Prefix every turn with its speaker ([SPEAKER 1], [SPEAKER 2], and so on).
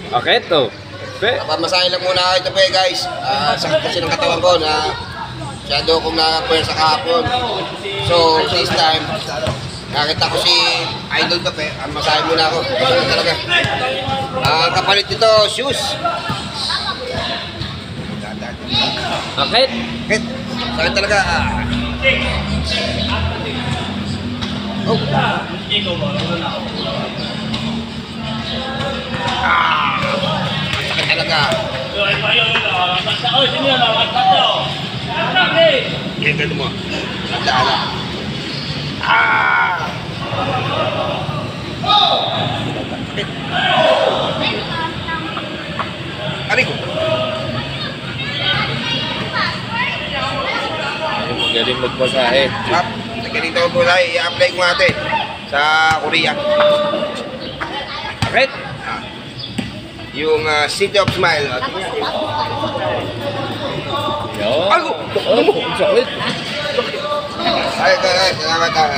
[SPEAKER 1] Okay, to.
[SPEAKER 2] Pamasahin lang muna ito pa guys. Sakit kasi ng katawan ko na masyado akong nakapuwersa kahapon. So this time, nakita ko si Idol Kape. Masahin muna ako. Sakit talaga. Kapalit nito, shoes.
[SPEAKER 1] Sakit.
[SPEAKER 2] Sakit. Sakit talaga. Oh. Sakit talaga. Ganito mo. Nagdaala. Sakit. Aray ko.
[SPEAKER 1] Magaling magpasahe.
[SPEAKER 2] Ganito po tayo. I-apply ko natin sa Korea.
[SPEAKER 1] Sakit.
[SPEAKER 2] Yung City of Smile.
[SPEAKER 1] Yo.
[SPEAKER 2] Ay,
[SPEAKER 1] sakit.
[SPEAKER 2] ay, salamat.